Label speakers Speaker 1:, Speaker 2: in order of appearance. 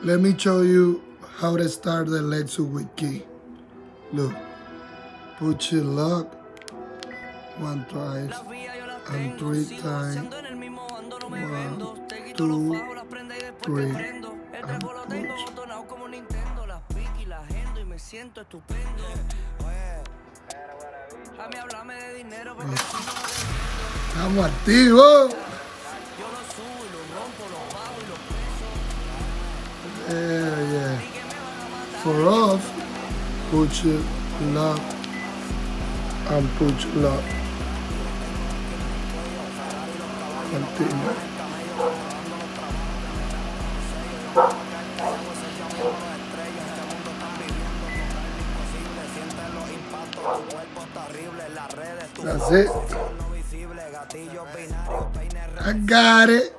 Speaker 1: Let me show you how to start the Lexus with key. Look, put your lock one twice and 3 times. 1, 2, 3, and push. Estamos activos. Yeah. For off, put your lock and put your lock. Continue. That's it. I got it.